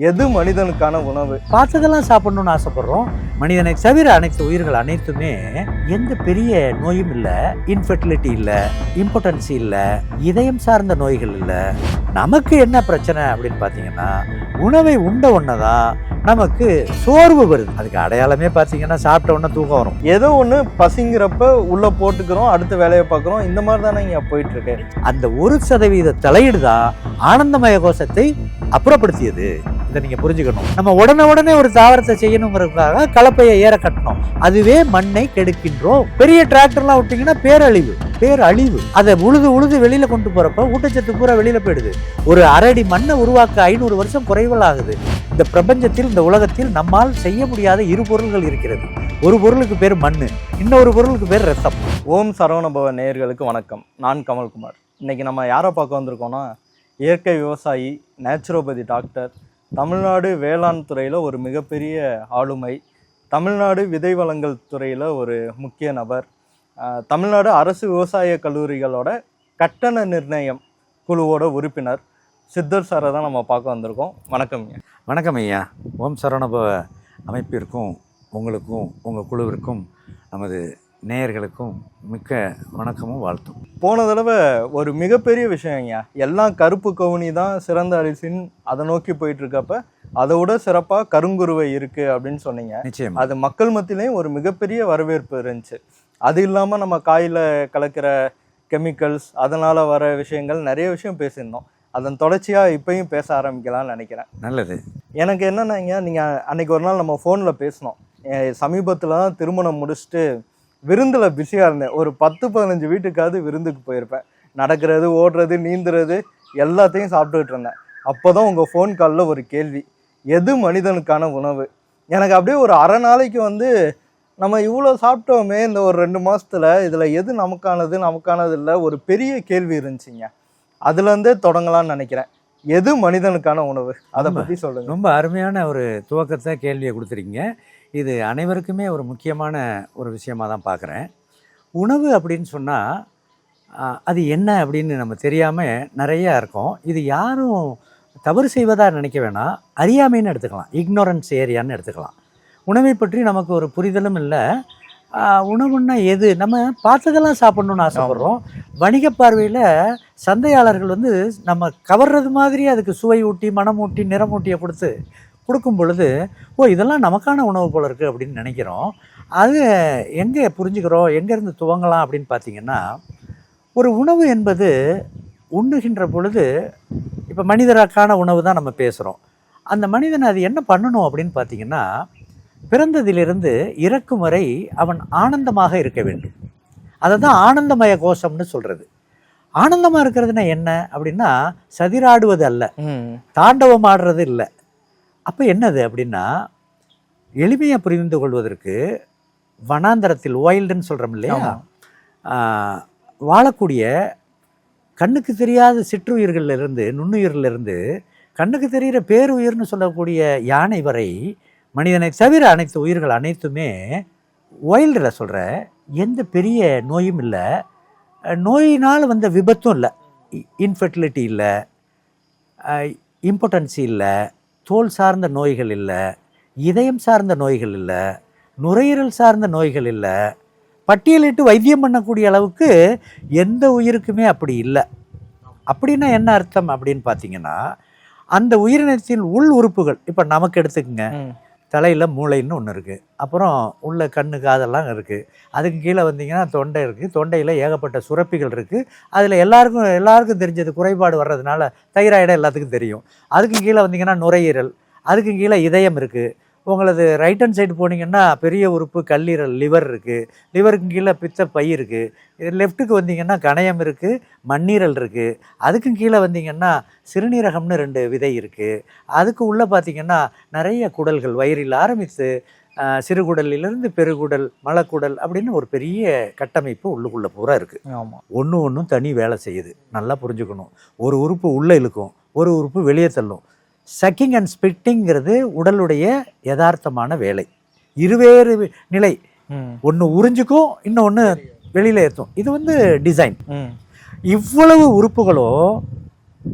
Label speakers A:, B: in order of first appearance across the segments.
A: எது மனிதனுக்கான உணவு?
B: பார்த்ததெல்லாம் சாப்பிடணும்னு ஆசைப்படுறோம். மனிதனை தவிர அனைத்து உயிர்கள் அனைத்துமே எந்த பெரிய நோயும் இல்லை, இன்ஃபெர்டிலிட்டி இல்லை, இம்பார்ட்டன்சி இல்லை, இதயம் சார்ந்த நோய்கள் இல்லை. நமக்கு என்ன பிரச்சனை அப்படின்னு பார்த்தீங்கன்னா, உணவை உண்ட உடனேதான் நமக்கு சோர்வு வருது. அதுக்கு அடையாளமே பார்த்தீங்கன்னா, சாப்பிட்ட உடனே தூக்கம் வரும்.
A: ஏதோ ஒன்று பசிங்கிறப்ப உள்ள போட்டுக்கிறோம், அடுத்த வேலையை பார்க்குறோம். இந்த மாதிரி தானே இங்கே போயிட்டு இருக்கு.
B: அந்த 1% தலையீடு தான் ஆனந்தமய கோஷத்தை அப்புறப்படுத்தியது. இதை நீங்க புரிஞ்சுக்கணும். நம்ம உடனே ஒரு தாவரத்தை செய்யணுங்கிறதுக்காக கலப்பையை ஏற கட்டணும். அதுவே மண்ணை கெடுக்கின்றோம். பெரிய டிராக்டர்லாம் விட்டீங்கன்னா பேரழிவு. அதை உழுது வெளியில கொண்டு போறப்ப ஊட்டச்சத்து பூரா வெளியில போயிடுது. ஒரு அரடி மண்ணை உருவாக்க 500 வருஷம் குறைவல் ஆகுது. இந்த பிரபஞ்சத்தில், இந்த உலகத்தில் நம்மால் செய்ய முடியாத 2 பொருள்கள் இருக்கிறது. ஒரு பொருளுக்கு பேர் மண்ணு, இன்னொரு பொருளுக்கு பேர் ரத்தம்.
A: ஓம் சரவணபவ நேயர்களுக்கு வணக்கம். நான் கமல்குமார். இன்னைக்கு நம்ம யாரை பார்க்க வந்திருக்கோம்னா, இயற்கை விவசாயி, நேச்சுரோபதி டாக்டர், தமிழ்நாடு வேளாண் துறையில் ஒரு மிகப்பெரிய ஆளுமை, தமிழ்நாடு விதை வளங்கள் துறையில் ஒரு முக்கிய நபர், தமிழ்நாடு அரசு விவசாய கல்லூரிகளோட கட்டண நிர்ணயம் குழுவோட உறுப்பினர் சித்தர் சாரை தான் நம்ம பார்க்க வந்திருக்கோம். வணக்கம் ஐயா.
B: வணக்கம் ஐயா. ஓம் சரவணபவ அமைப்பிற்கும் உங்களுக்கும் உங்கள் குழுவிற்கும் நமது நேயர்களுக்கும் மிக்க வணக்கமும் வாழ்த்தும்.
A: போன தடவை ஒரு மிகப்பெரிய விஷயம் ஐயா, எல்லாம் கருப்பு கவுனி தான் சிறந்த அரிசின்னு அதை நோக்கி போயிட்டு இருக்கப்ப அதை விட சிறப்பாக கருங்குருவை இருக்குது அப்படின்னு சொன்னீங்க.
B: நிச்சயம்
A: அது மக்கள் மத்தியிலையும் ஒரு மிகப்பெரிய வரவேற்பு இருந்துச்சு. அது இல்லாமல் நம்ம காயில் கலக்கிற கெமிக்கல்ஸ், அதனால் வர விஷயங்கள், நிறைய விஷயம் பேசியிருந்தோம். அதன் தொடர்ச்சியாக இப்பயும் பேச ஆரம்பிக்கலாம்னு நினைக்கிறேன்.
B: நல்லது.
A: எனக்கு என்னன்னாங்க, நீங்கள் அன்னைக்கு ஒரு நாள் நம்ம ஃபோனில் பேசினோம். சமீபத்தில் தான் திருமணம் முடிச்சுட்டு விருந்தில் பிஸியாக இருந்தேன். ஒரு 10-15 வீட்டுக்காவது விருந்துக்கு போயிருப்பேன். நடக்கிறது, ஓடுறது, நீந்துறது எல்லாத்தையும் சாப்பிட்டுக்கிட்டு இருந்தேன். அப்போ தான் உங்கள் ஃபோன் காலில் ஒரு கேள்வி, எது மனிதனுக்கான உணவு? எனக்கு அப்படியே ஒரு அரை நாளைக்கு நம்ம இவ்வளோ சாப்பிட்டோமே இந்த ஒரு 2 மாதத்தில், இதில் எது நமக்கானது இல்லை, ஒரு பெரிய கேள்வி இருந்துச்சுங்க. அதுலேருந்தே தொடங்கலான்னு நினைக்கிறேன். எது மனிதனுக்கான உணவு? அதை பற்றி சொல்லுங்கள்.
B: ரொம்ப அருமையான ஒரு துவக்கத்தை கேள்வியை கொடுத்துருக்கீங்க. இது அனைவருக்குமே ஒரு முக்கியமான ஒரு விஷயமாக தான் பார்க்குறேன். உணவு அப்படின்னு சொன்னால் அது என்ன அப்படின்னு நம்ம தெரியாமல் நிறையா இருக்கோம். இது யாரும் தவறு செய்வதாக நினைக்க வேணாம், அறியாமைன்னு எடுத்துக்கலாம், இக்னோரன்ஸ் ஏரியான்னு எடுத்துக்கலாம். உணவை பற்றி நமக்கு ஒரு புரிதலும் இல்லை. உணவுன்னா எது? நம்ம பார்த்ததெல்லாம் சாப்பிட்ணுன்னு ஆசைப்படுறோம். வணிக பார்வையில் சந்தையாளர்கள் நம்ம கவர்றது மாதிரி அதுக்கு சுவை ஊட்டி, மனம் ஊட்டி, நிறமூட்டியை கொடுக்கும் பொழுது, இதெல்லாம் நமக்கான உணவு போல இருக்குது அப்படின்னு நினைக்கிறோம். அது எங்கே புரிஞ்சுக்கிறோம், எங்கேருந்து துவங்கலாம் அப்படின்னு பார்த்தீங்கன்னா, ஒரு உணவு என்பது உண்ணுகின்ற பொழுது, இப்போ மனிதருக்கான உணவு தான் நம்ம பேசுகிறோம். அந்த மனிதன் அது என்ன பண்ணணும் அப்படின்னு பார்த்தீங்கன்னா, பிறந்ததிலிருந்து இறக்கும் வரை அவன் ஆனந்தமாக இருக்க வேண்டும். அதை தான் ஆனந்தமய கோஷம்னு சொல்கிறது. ஆனந்தமாக இருக்கிறதுனா என்ன அப்படின்னா, சதிராடுவது அல்ல, தாண்டவம் ஆடுறது இல்லை. அப்போ என்னது அப்படின்னா, எளிமையாக புரிந்து கொள்வதற்கு வனாந்தரத்தில் வைல்டுன்னு சொல்கிறோம் இல்லையா, வாழக்கூடிய கண்ணுக்கு தெரியாத சிற்றுயிர்களிலிருந்து, நுண்ணுயிரிலிருந்து கண்ணுக்கு தெரிகிற பேருயிர்னு சொல்லக்கூடிய யானை வரை, மனிதனை தவிர அனைத்து உயிர்கள் அனைத்துமே வைல்டில் சொல்கிற எந்த பெரிய நோயும் இல்லை, நோயினால் வந்த விபத்தும் இல்லை, இன்ஃபெர்டிலிட்டி இல்லை, இம்பார்ட்டன்சி இல்லை, தோல் சார்ந்த நோய்கள் இல்லை, இதயம் சார்ந்த நோய்கள் இல்லை, நுரையீரல் சார்ந்த நோய்கள் இல்லை, பட்டியலிட்டு வைத்தியம் பண்ணக்கூடிய அளவுக்கு எந்த உயிருக்குமே அப்படி இல்லை. அப்படின்னா என்ன அர்த்தம் அப்படின்னு பார்த்தீங்கன்னா, அந்த உயிரினத்தின் உள் உறுப்புகள், இப்போ நமக்கு எடுத்துக்கங்க, தலையில் மூளைன்னு ஒன்று இருக்குது, அப்புறம் உள்ள கண்ணு காதெல்லாம் இருக்குது, அதுக்கு கீழே வந்தீங்கன்னா தொண்டை இருக்குது, தொண்டையில் ஏகப்பட்ட சுரப்பிகள் இருக்குது, அதில் எல்லாருக்கும் தெரிஞ்சது குறைபாடு வர்றதுனால தைராய்டு எல்லாத்துக்கும் தெரியும். அதுக்கு கீழே வந்தீங்கன்னா நுரையீரல், அதுக்கு கீழே இதயம் இருக்குது. உங்களது ரைட் ஹேண்ட் சைடு போனீங்கன்னா பெரிய உறுப்பு கல்லீரல், லிவர் இருக்குது, லிவருக்கு கீழே பித்தப்பை இருக்குது, லெஃப்ட்டுக்கு வந்தீங்கன்னா கணையம் இருக்குது, மண்ணீரல் இருக்குது, அதுக்கும் கீழே வந்தீங்கன்னா சிறுநீரகம்னு 2 விதை இருக்குது, அதுக்கு உள்ளே பார்த்தீங்கன்னா நிறைய குடல்கள், வயிறில் ஆரம்பித்து சிறுகுடலிலிருந்து பெருகுடல், மலக்குடல் அப்படின்னு ஒரு பெரிய கட்டமைப்பு உள்ளுக்குள்ளே பூரா இருக்குது.
A: ஆமாம்,
B: ஒன்றும் தனி வேலை செய்யுது. நல்லா புரிஞ்சுக்கணும். ஒரு உறுப்பு உள்ளே இழுக்கும், ஒரு உறுப்பு வெளியே தள்ளும். சக்கிங் அண்ட் ஸ்பிட்டிங்கிறது உடலுடைய யதார்த்தமான வேலை. இருவேறு நிலை, ஒன்று உறிஞ்சுக்கும், இன்னொன்று வெளியில் ஏற்றும். இது டிசைன். இவ்வளவு உறுப்புகளோ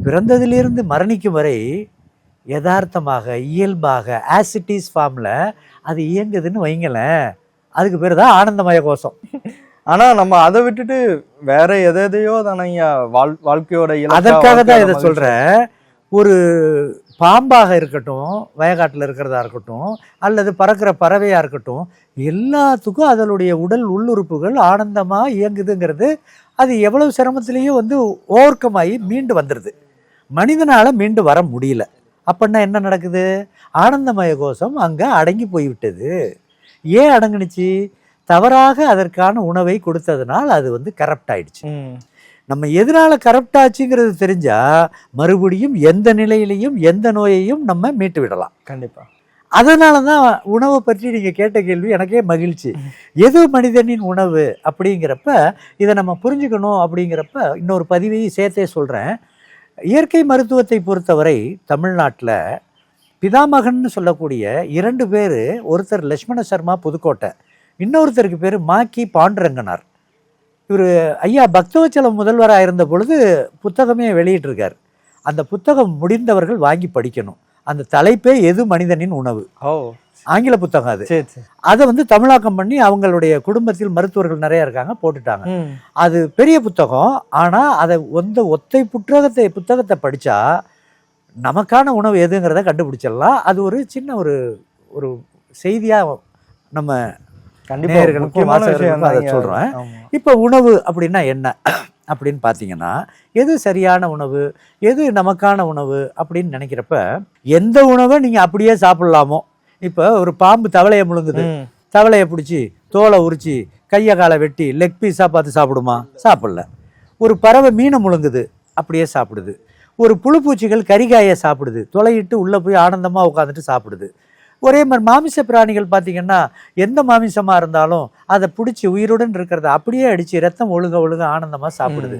B: பிறந்ததிலிருந்து மரணிக்கும் வரை யதார்த்தமாக இயல்பாக ஆசிட்டிஸ் ஃபார்மில் அது இயங்குதுன்னு வைங்களேன், அதுக்கு பேர் தான் ஆனந்தமய கோஷம்.
A: ஆனா நம்ம அதை விட்டுட்டு வேற எதையோ தானே வாழ்க்கையோட
B: அதற்காக தான் இதை சொல்றேன். ஒரு பாம்பாக இருக்கட்டும், வயக்காட்டில் இருக்கிறதா இருக்கட்டும், அல்லது பறக்கிற பறவையா இருக்கட்டும், எல்லாத்துக்கும் அதனுடைய உடல் உள்ளுறுப்புகள் ஆனந்தமா இயங்குதுங்கிறது அது எவ்வளவு சிரமத்திலையும் ஓவர் கம் ஆகி மீண்டு வந்துடுது. மனிதனால மீண்டு வர முடியல. அப்படின்னா என்ன நடக்குது? ஆனந்தமய கோஷம் அங்க அடங்கி போய்விட்டது. ஏன் அடங்குனுச்சு? தவறாக அதற்கான உணவை கொடுத்ததுனால் அது கரப்ட் ஆயிடுச்சு. நம்ம எதனால கரப்ட் ஆச்சுங்கிறது தெரிஞ்சா மறுபடியும் எந்த நிலையிலையும் எந்த நோயையும் நம்ம மீட்டு விடலாம்.
A: கண்டிப்பா.
B: அதனால தான் உணவை பற்றி நீங்கள் கேட்ட கேள்வி எனக்கே மகிழ்ச்சி. எது மனிதனின் உணவு அப்படிங்கிறப்ப இதை நம்ம புரிஞ்சுக்கணும். அப்படிங்கிறப்ப இன்னொரு பதிவையும் சேர்த்தே சொல்கிறேன். இயற்கை மருத்துவத்தை பொறுத்தவரை தமிழ்நாட்டில் பிதாமகன்னு சொல்லக்கூடிய 2 பேர், ஒருத்தர் லட்சுமண சர்மா புதுக்கோட்டை, இன்னொருத்தருக்கு பேர் மாக்கி பாண்டுரங்கனார். இவர் ஐயா பக்தவச்சலம் முதல்வராக இருந்த பொழுது புத்தகமே வெளியிட்டிருக்கார். அந்த புத்தகம் முடிந்தவர்கள் வாங்கி படிக்கணும். அந்த தலைப்பே எது மனிதனின் உணவு. ஆங்கில புத்தகம் அது. அதை தமிழாக்கம் பண்ணி அவங்களுடைய குடும்பத்தில் மருத்துவர்கள் நிறைய இருக்காங்க, போட்டுட்டாங்க. அது பெரிய புத்தகம். ஆனால் அதை ஒத்தை புத்தகத்தை படித்தா நமக்கான உணவு எதுங்கிறத கண்டுபிடிச்சிடலாம். அது ஒரு சின்ன ஒரு செய்தியாக நம்ம அதை சொல்றேன். இப்ப உணவு அப்படின்னா என்ன அப்படின்னு பாத்தீங்கன்னா, எது சரியான உணவு, எது நமக்கான உணவு அப்படின்னு நினைக்கிறப்ப எந்த உணவை நீங்க அப்படியே சாப்பிடலாமோ. இப்ப ஒரு பாம்பு தவளையை முழுங்குது, தவளையை பிடிச்சி தோலை உரிச்சு கையை காலை வெட்டி லெக் பீஸா பார்த்து சாப்பிடுமா? சாப்பிடல. ஒரு பறவை மீனை முழுங்குது, அப்படியே சாப்பிடுது. ஒரு புழுப்பூச்சிகள் கரிகாயை சாப்பிடுது, தொலையிட்டு உள்ள போய் ஆனந்தமா உட்காந்துட்டு சாப்பிடுது. ஒரே மாதிரி மாமிச பிராணிகள் பார்த்தீங்கன்னா எந்த மாமிசமாக இருந்தாலும் அதை பிடிச்சி உயிருடன் இருக்கிறத அப்படியே அடித்து ரத்தம் ஒழுக ஆனந்தமாக சாப்பிடுது.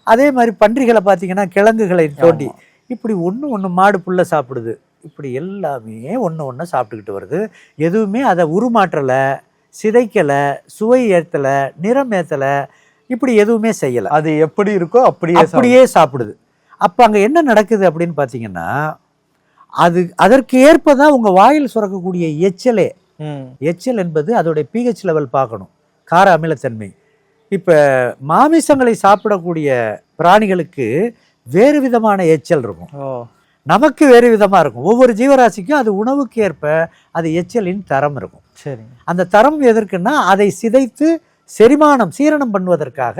B: அதே மாதிரி பன்றிகளை பார்த்தீங்கன்னா கிழங்குகளை தோண்டி இப்படி ஒன்று மாடு புல்ல சாப்பிடுது. இப்படி எல்லாமே ஒன்று சாப்பிட்டுக்கிட்டு வருது. எதுவுமே அதை உருமாற்றலை, சிதைக்கலை, சுவை ஏற்றலை, நிறம் ஏற்றலை, இப்படி எதுவுமே செய்யலை. அது எப்படி இருக்கோ அப்படியே சாப்பிடுது. அப்போ அங்கே என்ன நடக்குது அப்படின்னு பார்த்தீங்கன்னா, அதற்கு ஏற்பதான் உங்க வாயில் சுரக்கக்கூடிய எச்சலே. எச்சல் என்பது அதோடைய pH லெவல் பார்க்கணும், கார அமிலத்தன்மை. இப்ப மாமிசங்களை சாப்பிடக்கூடிய பிராணிகளுக்கு வேறு விதமான எச்சல் இருக்கும், நமக்கு வேறு விதமா இருக்கும். ஒவ்வொரு ஜீவராசிக்கும் அது உணவுக்கு ஏற்ப அது எச்சலின் தரம் இருக்கும். சரி, அந்த தரம் எதற்குன்னா அதை சிதைத்து சீரணம் பண்ணுவதற்காக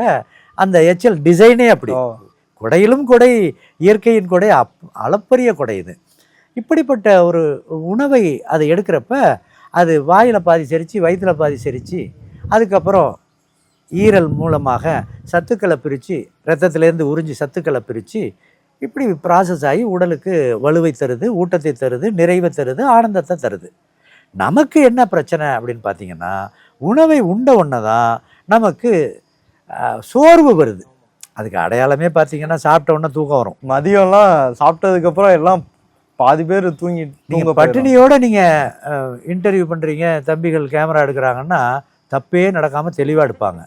B: அந்த எச்சல் டிசைனே அப்படி. கொடையிலும் கொடை, இயற்கையின் கொடை அளப்பரிய கொடை இது. இப்படிப்பட்ட ஒரு உணவை அதை எடுக்கிறப்ப அது வாயில் பாதி செரித்து, வயிற்றில் பாதி செரித்து, அதுக்கப்புறம் ஈரல் மூலமாக சத்துக்களை பிரித்து, ரத்தத்திலேருந்து உறிஞ்சி சத்துக்களை பிரித்து, இப்படி ப்ராசஸ் ஆகி உடலுக்கு வலுவை தருது, ஊட்டத்தை தருது, நிறைவை தருது, ஆனந்தத்தை தருது. நமக்கு என்ன பிரச்சனை அப்படின்னு பார்த்தீங்கன்னா, உணவை உண்ட ஒன்று தான் நமக்கு சோர்வு வருது. அதுக்கு அடையாளமே பார்த்தீங்கன்னா, சாப்பிட்ட உடனே தூக்கம் வரும்.
A: மதியம்லாம் சாப்பிட்டதுக்கப்புறம் எல்லாம் பாதி பேர் தூங்க
B: பட்டினியோட நீங்கள் இன்டர்வியூ பண்ணுறீங்க, தம்பிகள் கேமரா எடுக்கிறாங்கன்னா தப்பே நடக்காமல் தெளிவாக எடுப்பாங்க.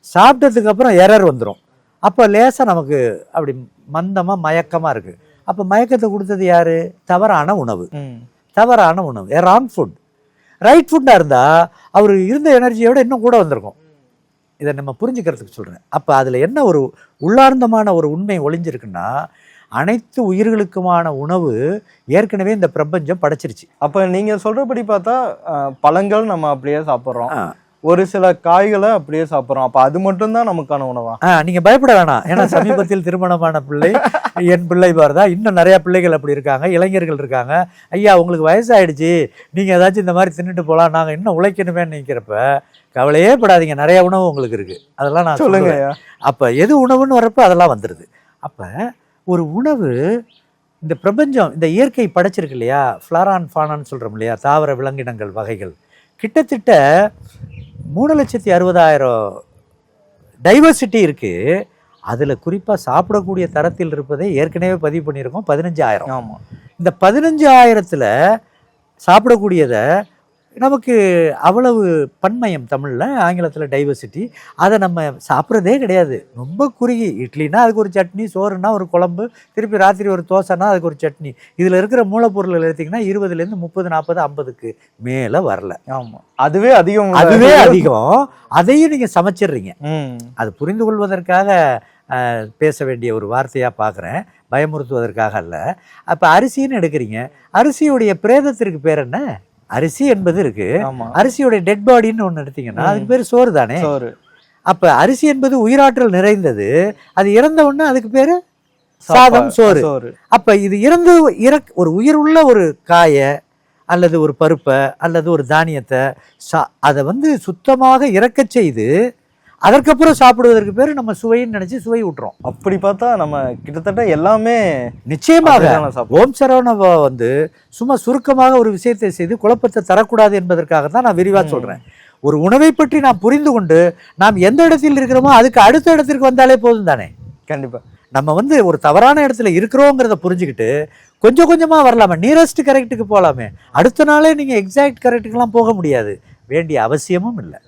B: சாப்பிட்டதுக்கு அப்புறம் எரர் வந்துடும். அப்போ லேசாக நமக்கு அப்படி மந்தமாக மயக்கமாக இருக்குது. அப்போ மயக்கத்தை கொடுத்தது யார்? தவறான உணவு. Wrong food. ரைட் ஃபுட்டாக இருந்தால் அவர் இருந்த எனர்ஜியோட இன்னும் கூட வந்திருக்கும். இதை நம்ம புரிஞ்சுக்கிறதுக்கு சொல்கிறேன். அப்போ அதில் என்ன ஒரு உள்ளார்ந்தமான ஒரு உண்மை ஒளிஞ்சிருக்குன்னா, அனைத்து உயிர்களுக்குமான உணவு ஏற்கனவே இந்த பிரபஞ்சம் படைச்சிருச்சு.
A: அப்போ நீங்கள் சொல்கிறபடி பார்த்தா பழங்கள் நம்ம அப்படியே சாப்பிட்றோம், ஒரு சில காய்களை அப்படியே சாப்பிட்றோம். அப்போ அது மட்டும்தான் நமக்கான உணவா?
B: நீங்கள் பயப்பட வேணாம். ஏன்னா சமீபத்தில் திருமணமான பிள்ளை என் பிள்ளை பாருதா, இன்னும் நிறையா பிள்ளைகள் அப்படி இருக்காங்க, இளைஞர்கள் இருக்காங்க. ஐயா உங்களுக்கு வயசாகிடுச்சு, நீங்கள் ஏதாச்சும் இந்த மாதிரி தின்னுட்டு போகலாம், நாங்கள் இன்னும் உழைக்கணுமேன்னு நினைக்கிறப்ப கவலையே படாதீங்க, நிறையா உணவு உங்களுக்கு இருக்குது. அதெல்லாம் நான்
A: சொல்லுங்க.
B: அப்போ எது உணவுன்னு வரப்போ அதெல்லாம் வந்துடுது. அப்போ ஒரு உணவு, இந்த பிரபஞ்சம், இந்த இயற்கை படைச்சிருக்கு இல்லையா, ஃப்ளாரான் ஃபானான்னு சொல்கிறோம் இல்லையா, தாவர விலங்கினங்கள் வகைகள், கிட்டத்தட்ட 3,60,000 டைவர்சிட்டி இருக்குது. அதில் குறிப்பாக சாப்பிடக்கூடிய தரத்தில் இருப்பதை ஏற்கனவே பதிவு பண்ணியிருக்கோம் 15,000.
A: ஆமாம்.
B: இந்த 15,000த்தில் சாப்பிடக்கூடியதை நமக்கு அவ்வளவு பன்மயம் தமிழில், ஆங்கிலத்தில் டைவர்சிட்டி. அதை நம்ம சாப்பிட்றதே கிடையாது. ரொம்ப குறுகி இட்லினா அதுக்கு ஒரு சட்னி, சோறுனா ஒரு குழம்பு, திருப்பி ராத்திரி ஒரு தோசைனா அதுக்கு ஒரு சட்னி. இதில் இருக்கிற மூலப்பொருள் எடுத்திங்கன்னா 20லேருந்து 30, 40, 50க்கு மேலே வரல.
A: ஆமாம், அதுவே அதிகம்.
B: அதுவே அதிகம். அதையும் நீங்கள் சமைச்சிடுறீங்க. அது புரிந்து கொள்வதற்காக பேச வேண்டிய ஒரு வார்த்தையாக பார்க்குறேன், பயமுறுத்துவதற்காக அல்ல. அப்போ அரிசின்னு எடுக்கிறீங்க, அரிசியுடைய பிரேதத்திற்கு பேர் என்ன? அரிசி என்பது இருக்கு. அரிசியோடைய டெட் பாடின்னு ஒன்று எடுத்தீங்கன்னா அதுக்கு பேர் சோறு தானே. அப்போ அரிசி என்பது உயிராற்றல் நிறைந்தது. அது இறந்த உடனே அதுக்கு பேர் சாதம், சோறு. அப்போ இது இறந்து ஒரு உயிர் உள்ள ஒரு காயை அல்லது ஒரு பருப்பை அல்லது ஒரு தானியத்தை அதை சுத்தமாக இறக்க செய்து அதற்கப்புறம் சாப்பிடுவதற்கு பேர் நம்ம சுவைன்னு நினைச்சு சுவை விட்டுறோம்.
A: அப்படி பார்த்தா நம்ம கிட்டத்தட்ட எல்லாமே
B: நிச்சயமாக ஓம் சரவணபவ சும்மா சுருக்கமாக ஒரு விஷயத்தை செய்து குழப்பத்தை தரக்கூடாது என்பதற்காக தான் நான் விரிவாக சொல்றேன். ஒரு உணவை பற்றி நாம் புரிந்து கொண்டு நாம் எந்த இடத்தில் இருக்கிறோமோ அதுக்கு அடுத்த இடத்திற்கு வந்தாலே போதும் தானே.
A: கண்டிப்பா
B: நம்ம ஒரு தவறான இடத்துல இருக்கிறோங்கிறத புரிஞ்சுக்கிட்டு கொஞ்சம் கொஞ்சமா வரலாமே, நியரஸ்ட் கரெக்டுக்கு போகலாமே. அடுத்த நாளே நீங்க எக்ஸாக்ட் கரெக்டுக்கெல்லாம் போக முடியாது, வேண்டிய அவசியமும் இல்லை.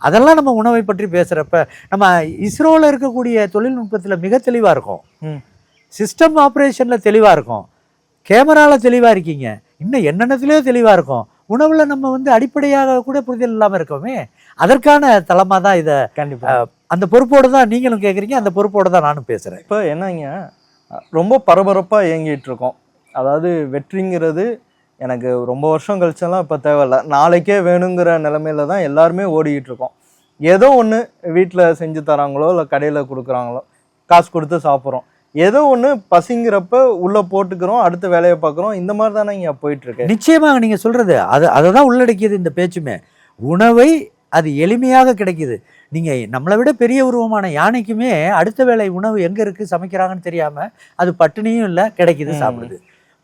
B: அதெல்லாம் நம்ம உணவை பற்றி பேசுகிறப்ப நம்ம இஸ்ரோவில் இருக்கக்கூடிய தொழில்நுட்பத்தில் மிக தெளிவாக இருக்கும், சிஸ்டம் ஆப்ரேஷனில் தெளிவாக இருக்கும், கேமராவில் தெளிவாக இருக்கீங்க, இன்னும் என்னென்னத்துலேயோ தெளிவாக இருக்கும். உணவில் நம்ம அடிப்படையாக கூட புரிதல் இல்லாமல் இருக்கோமே. அதற்கான தளமாக தான் இதை கண்டிப்பாக அந்த பொறுப்போடு தான் நீங்களும் கேட்குறீங்க, அந்த பொறுப்போடு தான் நானும் பேசுகிறேன்.
A: இப்போ என்னங்க, ரொம்ப பரபரப்பாக இயங்கிட்டு இருக்கோம். அதாவது வெற்றிங்கிறது எனக்கு ரொம்ப வருஷம் கழிச்செல்லாம் இப்போ தேவையில்லை, நாளைக்கே வேணுங்கிற நிலைமையில தான் எல்லாருமே ஓடிக்கிட்டு இருக்கோம். ஏதோ ஒன்று வீட்டில் செஞ்சு தராங்களோ இல்லை கடையில் கொடுக்குறாங்களோ, காசு கொடுத்து சாப்பிட்றோம், ஏதோ ஒன்று பசிங்கிறப்ப உள்ளே போட்டுக்கிறோம், அடுத்த வேலையை பார்க்குறோம். இந்த மாதிரி தானே இங்கே போயிட்டுருக்கு. நிச்சயமாக
B: நீங்கள் சொல்கிறது அதை தான் உள்ளடக்கியது இந்த பேச்சுமே. உணவை அது எளிமையாக கிடைக்கிது. நீங்கள் நம்மளை விட பெரிய உருவமான யானைக்குமே அடுத்த வேளை உணவு எங்கே இருக்குது சமைக்கிறாங்கன்னு தெரியாமல் அது பட்டினியும் இல்லை, கிடைக்கிது, சாப்பிடுது.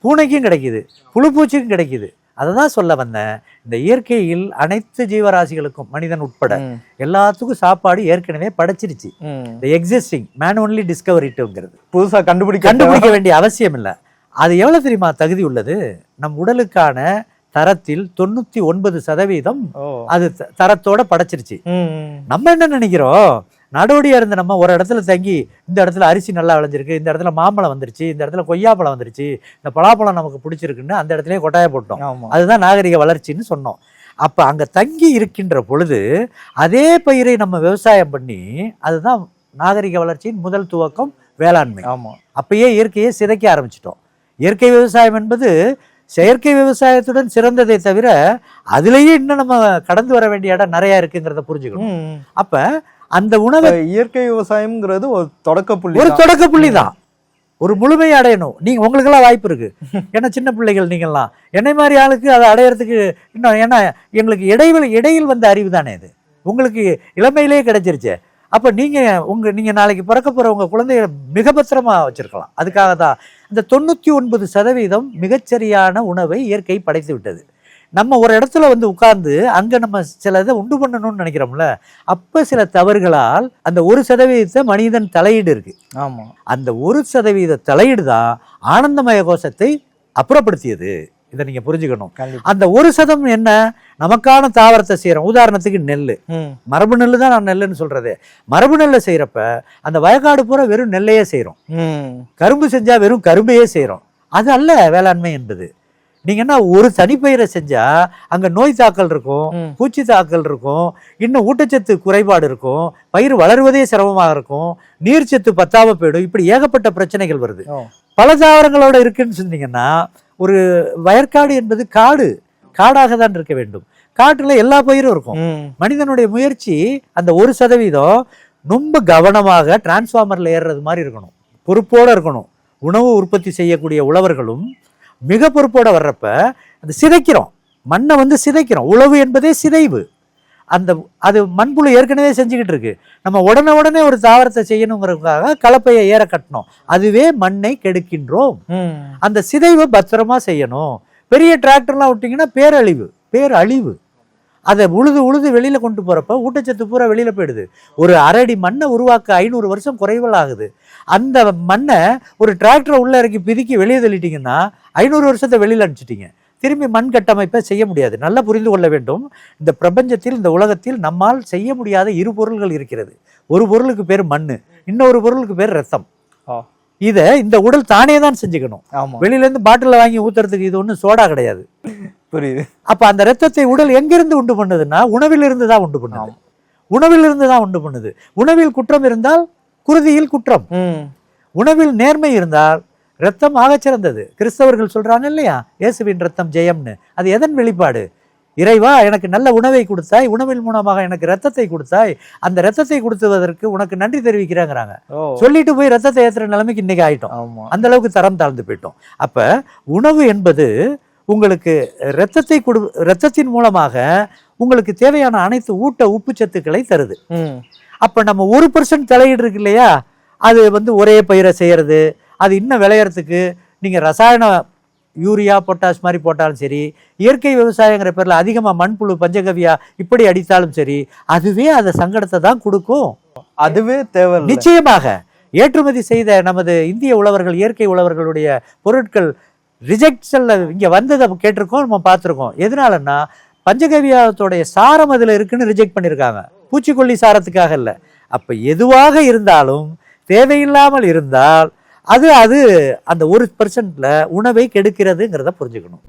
B: பூனைக்கும் கிடைக்கிது, புழுப்பூச்சிக்கும் கிடைக்கிது. அதை தான் சொல்ல வந்தேன். இந்த இயற்கையில் அனைத்து ஜீவராசிகளுக்கும் மனிதன் உட்பட எல்லாத்துக்கும் சாப்பாடு ஏற்கனவே படைச்சிருச்சு. இந்த எக்ஸிஸ்டிங் மேன் ஒன்லி டிஸ்கவர் இட்டுங்கிறது புதுசாக கண்டுபிடிக்க வேண்டிய அவசியம் இல்லை. அது எவ்வளோ தெரியுமா தகுதி உள்ளது? நம் உடலுக்கான தரத்தில் 99% அது தரத்தோட படைச்சிருச்சு. நம்ம என்ன நினைக்கிறோம், நாடோடியா இருந்த நம்ம ஒரு இடத்துல தங்கி இந்த இடத்துல அரிசி நல்லா விளைஞ்சிருக்கு, இந்த இடத்துல மாம்பழம் வந்துருச்சு, இந்த இடத்துல கொய்யாப்பழம் வந்துருச்சு, இந்த பலாப்பழம் நமக்கு பிடிச்சிருக்குன்னு அந்த இடத்துலயே கொட்டாய போட்டோம். அதுதான் நாகரிக வளர்ச்சின்னு சொன்னோம். அப்ப அங்க தங்கி இருக்கின்ற பொழுது அதே பயிரை நம்ம விவசாயம் பண்ணி, அதுதான் நாகரிக வளர்ச்சியின் முதல் துவக்கம் வேளாண்மை. அப்பயே இயற்கையை சிதைக்க ஆரம்பிச்சிட்டோம். இயற்கை விவசாயம் என்பது செயற்கை விவசாயத்துடன் சிறந்ததை தவிர அதுலயே இன்னும் நம்ம கடந்து வர வேண்டிய இடம் நிறைய இருக்குங்கிறத புரிஞ்சுக்கணும். அப்ப அந்த உணவை
A: இயற்கை விவசாயம்ங்கிறது ஒரு தொடக்க
B: புள்ளி தான். ஒரு முழுமையை அடையணும். நீங்க உங்களுக்கெல்லாம் வாய்ப்பு இருக்கு, ஏன்னா சின்ன பிள்ளைகள் நீங்கள்லாம், என்னை மாதிரி ஆளுக்கு அதை அடையிறதுக்கு இன்னும், ஏன்னா எங்களுக்கு இடையில் வந்த அறிவு தானே இது, உங்களுக்கு இளமையிலேயே கிடைச்சிருச்சு. அப்போ நீங்கள் நாளைக்கு பிறக்க போகிற உங்கள் குழந்தைய மிக பத்திரமாக வச்சுருக்கலாம். அதுக்காக தான் இந்த 99% மிகச்சரியான உணவை இயற்கை படைத்து விட்டது. நம்ம ஒரு இடத்துல உட்கார்ந்து அங்கே நம்ம சில இதை உண்டு பண்ணணும்னு நினைக்கிறோம்ல, அப்போ சில தவறுகளால் அந்த 1% மனிதன் தலையீடு இருக்கு.
A: ஆமாம்,
B: அந்த 1% தலையீடு தான் ஆனந்தமய கோஷத்தை அப்புறப்படுத்தியது. இதை நீங்க புரிஞ்சுக்கணும். அந்த 1% என்ன, நமக்கான தாவரத்தை செய்யறோம். உதாரணத்துக்கு நெல், மரபு நெல்லு தான் நான் நெல்லுன்னு சொல்றது. மரபு நெல்லை செய்யறப்ப அந்த வயக்காடு பூரா வெறும் நெல்லையே செய்யறோம், கரும்பு செஞ்சா வெறும் கரும்பையே செய்யறோம். அது அல்ல வேளாண்மை என்பது. நீங்க என்ன ஒரு தனிப்பயிரை செஞ்சா அங்க நோய் தாக்கல் இருக்கும், பூச்சி தாக்கல் இருக்கும், இன்னும் ஊட்டச்சத்து குறைபாடு இருக்கும், பயிர் வளருவதே சிரமமாக இருக்கும், நீர்ச்சத்து பத்தாம போயிடும். இப்படி ஏகப்பட்ட பிரச்சனைகள் வருது. பல தாவரங்களோட இருக்குன்னு சொன்னீங்கன்னா, ஒரு வயற்காடு என்பது காடாக தான் இருக்க வேண்டும். காட்டுல எல்லா பயிரும் இருக்கும். மனிதனுடைய முயற்சி அந்த 1% ரொம்ப கவனமாக டிரான்ஸ்ஃபார்மர்ல ஏறுறது மாதிரி இருக்கணும், பொறுப்போட இருக்கணும். உணவு உற்பத்தி செய்யக்கூடிய உழவர்களும் மிக பொறுப்போட வர்றப்ப அது சிதைக்கிறோம், மண்ணை சிதைக்கிறோம். உழவு என்பதே சிதைவு. அது மண்புழு ஏற்கனவே செஞ்சுக்கிட்டு இருக்கு. நம்ம உடனே ஒரு தாவரத்தை செய்யணுங்கிறதுக்காக கலப்பையை ஏற கட்டணும், அதுவே மண்ணை கெடுக்கின்றோம். அந்த சிதைவை பத்திரமா செய்யணும். பெரிய டிராக்டர்லாம் விட்டீங்கன்னா பேரழிவு. அதை உழுது வெளியில கொண்டு போறப்ப ஊட்டச்சத்து பூரா வெளியில போயிடுது. ஒரு அரடி மண்ணை உருவாக்க 500 வருஷம் குறைவல் ஆகுது. அந்த மண்ணை ஒரு டிராக்டரை உள்ள இறக்கி பிதுக்கி வெளியே தள்ளிட்டீங்கன்னா 500 வருஷத்தை வெளியில அனுப்பிச்சிட்டீங்க. திரும்பி மண் கட்டமைப்பை செய்ய முடியாது. நல்லா புரிந்து கொள்ள வேண்டும், இந்த பிரபஞ்சத்தில், இந்த உலகத்தில் நம்மால் செய்ய முடியாத இரு பொருள்கள் இருக்கிறது. ஒரு பொருளுக்கு பேர் மண், இன்னொரு பொருளுக்கு பேர் ரத்தம். இதை இந்த உடல் தானே தான் செஞ்சுக்கணும். வெளியில இருந்து பாட்டில வாங்கி ஊத்துறதுக்கு இது ஒன்றும் சோடா கிடையாது.
A: புரியுது.
B: அப்ப அந்த ரத்தத்தை உடல் எங்கிருந்து உண்டு பண்ணுதுன்னா உணவிலிருந்து தான் உண்டு பண்ணுது. உணவிலிருந்து தான் உண்டு பண்ணுது. உணவில் குற்றம் இருந்தால் குருதியில் குற்றம், உணவில் நேர்மை இருந்தால் ரத்தம் ஆகச் சிறந்தது. கிறிஸ்தவர்கள் சொல்றாங்க இல்லையா, இயேசுவின் ரத்தம் ஜெயம்னு. அது எதன் வெளிப்பாடு? இறைவா, எனக்கு நல்ல உணவை கொடுத்தாய், உணவின் மூலமாக எனக்கு ரத்தத்தை கொடுத்தாய், அந்த ரத்தத்தை கொடுத்ததற்கு உனக்கு நன்றி தெரிவிக்கிறாங்கிறாங்க. சொல்லிட்டு போய் ரத்தத்தை ஏற்றுற நிலைமைக்கு இன்னைக்கு ஆயிட்டோம். அந்த அளவுக்கு தரம் தாழ்ந்து போயிட்டோம். அப்ப உணவு என்பது உங்களுக்கு ரத்தத்தின் மூலமாக உங்களுக்கு தேவையான அனைத்து ஊட்ட உப்பு சத்துக்களை தருது. அப்ப நம்ம 1% தலையீடு இருக்கு இல்லையா, அது ஒரே பயிரை செய்யறது, அது இன்னும் விளையறதுக்கு நீங்க ரசாயன யூரியா பொட்டாஷ் மாதிரி போட்டாலும் சரி, இயற்கை விவசாயங்கிற பேர்ல அதிகமா மண்புழு பஞ்சகவியா இப்படி அடித்தாலும் சரி, அதுவே அந்த சங்கடத்தை தான் கொடுக்கும்.
A: அதுவே தேவை.
B: நிச்சயமாக ஏற்றுமதி செய்த நமது இந்திய உழவர்கள், இயற்கை உழவர்களுடைய பொருட்கள் ரிஜெக்ஷன்ல இங்க வந்ததை கேட்டிருக்கோம், நம்ம பார்த்துருக்கோம். எதனாலன்னா பஞ்சகவியாத்தோடைய சாரம் அதுல இருக்குன்னு ரிஜெக்ட் பண்ணியிருக்காங்க, பூச்சிக்கொல்லி சாரத்துக்காக இல்லை. அப்ப எதுவாக இருந்தாலும் தேவையில்லாமல் இருந்தால் அது அந்த 1% உணவை கெடுக்கிறதுங்கிறத புரிஞ்சுக்கணும்.